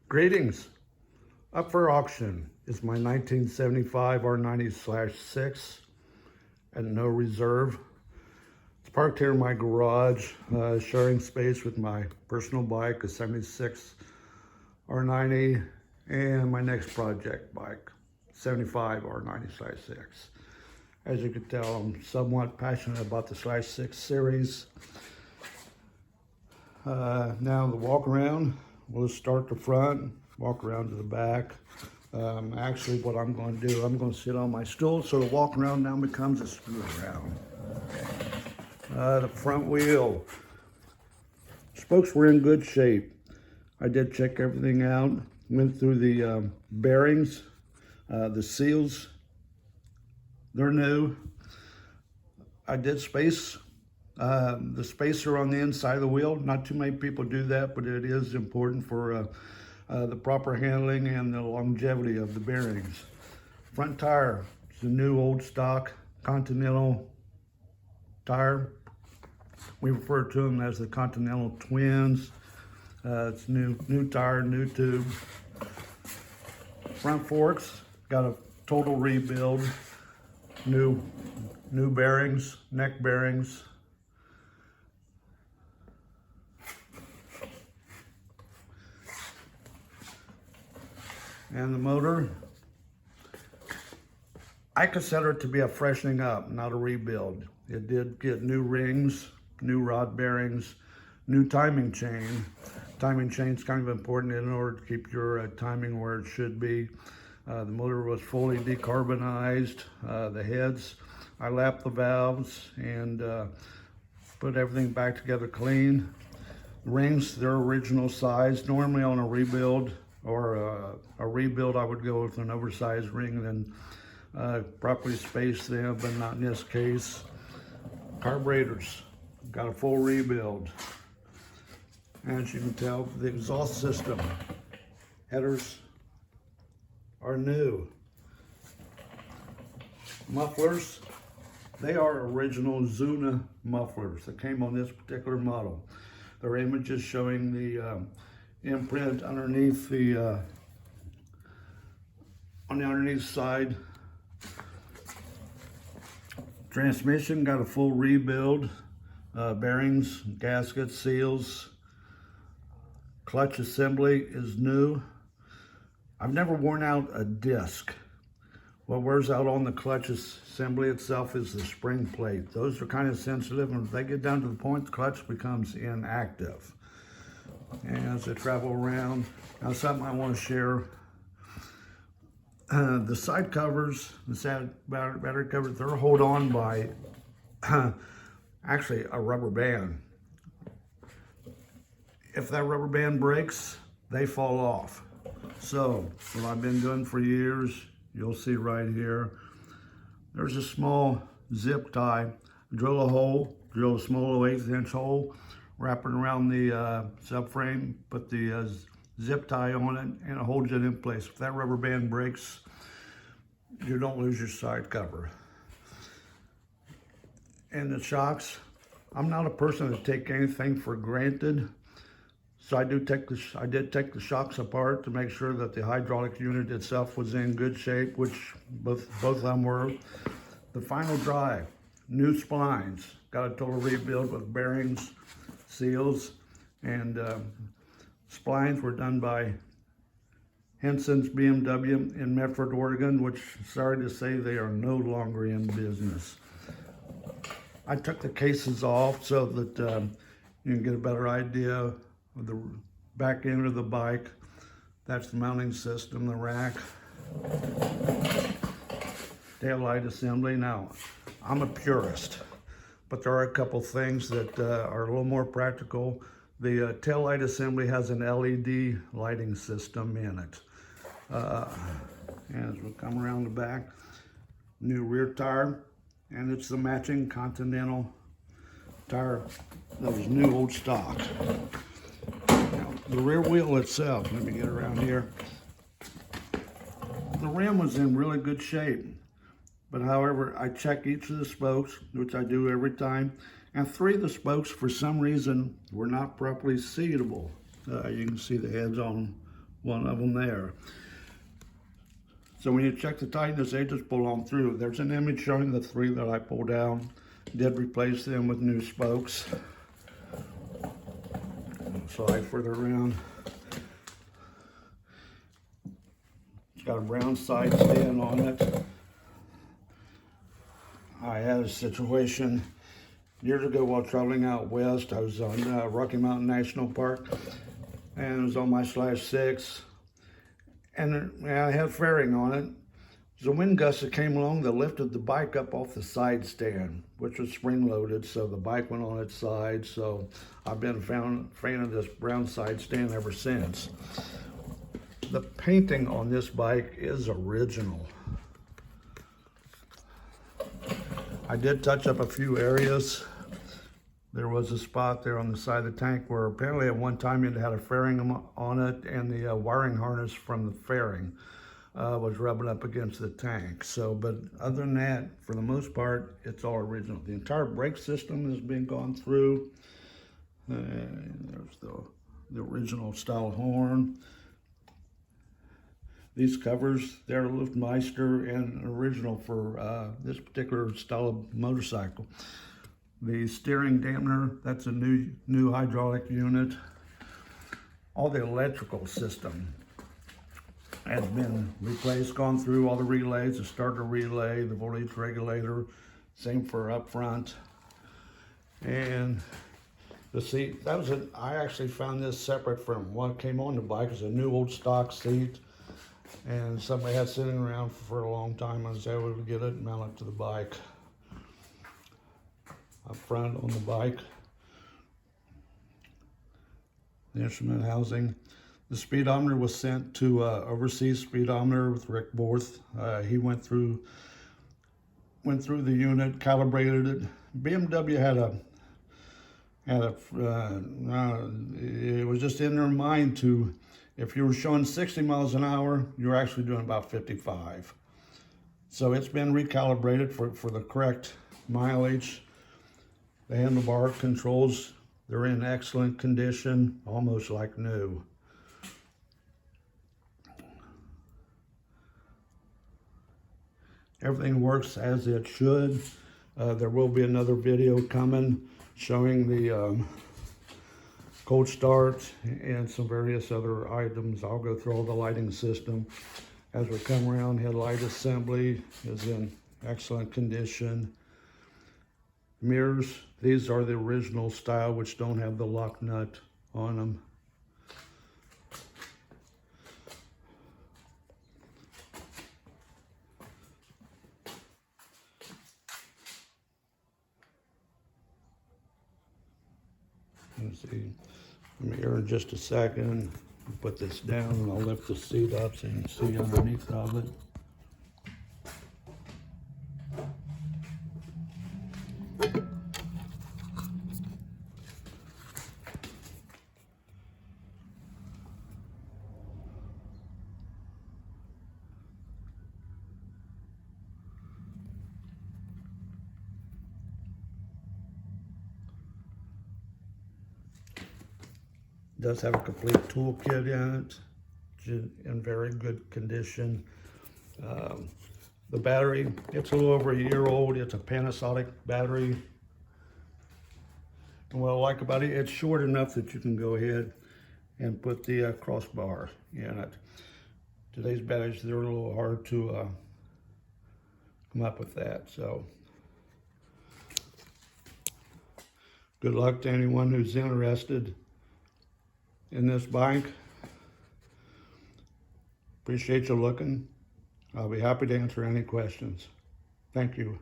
Greetings. Up for auction is my 1975 R90/6 at no reserve. It's parked here in my garage, sharing space with my personal bike, a 76 R90, and my next project bike, 75 R90/6. As you can tell, I'm somewhat passionate about the /6 series. Now the walk around. We'll start the front, walk around to the back. Actually, what I'm going to do, I'm going to sit on my stool, so the walk around now becomes a scootaround. The front wheel. Spokes were in good shape. I did check everything out, went through the bearings, the seals, they're new. I did space the spacer on the inside of the wheel. Not too many people do that, but it is important for the proper handling and the longevity of the bearings. Front tire is a new old stock Continental tire. We refer to them as the Continental Twins. It's new tire, new tube. Front forks got a total rebuild. New bearings, neck bearings. And the motor, I consider it to be a freshening up, not a rebuild. It did get new rings, new rod bearings, new timing chain. Timing chain is kind of important in order to keep your timing where it should be. The motor was fully decarbonized. The heads, I lapped the valves and put everything back together clean. Rings, their original size. Normally on a rebuild or a rebuild, I would go with an oversized ring and then properly space them, but not in this case. Carburetors, got a full rebuild. As you can tell, the exhaust system, headers are new. Mufflers, they are original Zuna mufflers that came on this particular model. There are images showing the imprint underneath the on the underneath side. Transmission got a full rebuild. Bearings, gaskets, seals. Clutch assembly is new. I've never worn out a disc. What wears out on the clutch assembly itself is the spring plate. Those are kind of sensitive, and if they get down to the point, the clutch becomes inactive. And as I travel around, now something I want to share. The side covers, the side battery covers, they're held on by actually a rubber band. If that rubber band breaks, they fall off. So what I've been doing for years, you'll see right here, there's a small zip tie. Drill a hole, drill a small 1/8 inch hole, wrap it around the subframe, put the zip tie on it, and it holds it in place. If that rubber band breaks, you don't lose your side cover. And the shocks, I'm not a person to take anything for granted. So I did take the shocks apart to make sure that the hydraulic unit itself was in good shape, which both of them were. The final drive, new splines, got a total rebuild with bearings, seals, and splines were done by Henson's BMW in Medford, Oregon, which, sorry to say, they are no longer in business. I took the cases off so that you can get a better idea of the back end of the bike. That's the mounting system, the rack, tail light assembly. Now, I'm a purist, but there are a couple things that are a little more practical. The tail light assembly has an LED lighting system in it. And as we come around the back, new rear tire, and it's the matching Continental tire that was new old stock. Now, the rear wheel itself, let me get around here. The rim was in really good shape, but however, I check each of the spokes, which I do every time, and 3 of the spokes, for some reason, were not properly seatable. You can see the heads on one of them there. So when you check the tightness, they just pull on through. There's an image showing the 3 that I pulled down. Did replace them with new spokes. Slide further around. It's got a brown side stand on it. I had a situation years ago while traveling out west. I was on Rocky Mountain National Park, and it was on my /6, and I had fairing on it. There's a wind gust that came along that lifted the bike up off the side stand, which was spring-loaded, so the bike went on its side. So I've been a fan of this brown side stand ever since. The painting on this bike is original. I did touch up a few areas. There was a spot there on the side of the tank where apparently at one time it had a fairing on it, and the wiring harness from the fairing was rubbing up against the tank. So, but other than that, for the most part, it's all original. The entire brake system has been gone through. There's the original style horn. These covers, they're Luftmeister and original for this particular style of motorcycle. The steering dampener, that's a new hydraulic unit. All the electrical system has been replaced, gone through all the relays, the starter relay, the voltage regulator, same for up front. And the seat, I actually found this separate from what came on the bike. It's a new old stock seat, and somebody had sitting around for a long time. I was able to get it and mount it to the bike. Up front on the bike, the instrument housing. The speedometer was sent to overseas speedometer with Rick Borth. He went through the unit, calibrated it. BMW it was just in their mind to, if you were showing 60 miles an hour, you're actually doing about 55. So it's been recalibrated for the correct mileage. The handlebar controls, they're in excellent condition, almost like new. Everything works as it should. There will be another video coming showing the cold start and some various other items. I'll go through all the lighting system. As we come around, headlight assembly is in excellent condition. Mirrors, these are the original style, which don't have the lock nut on them. Let's see, I'm here in just a second. I'll put this down and I'll lift the seat up so you can see underneath of it. Does have a complete toolkit in it, in very good condition. The battery, it's a little over a year old. It's a Panasonic battery. And what I like about it, it's short enough that you can go ahead and put the crossbar in it. Today's batteries, they're a little hard to come up with that. So good luck to anyone who's interested in this bike. Appreciate you looking. I'll be happy to answer any questions. Thank you.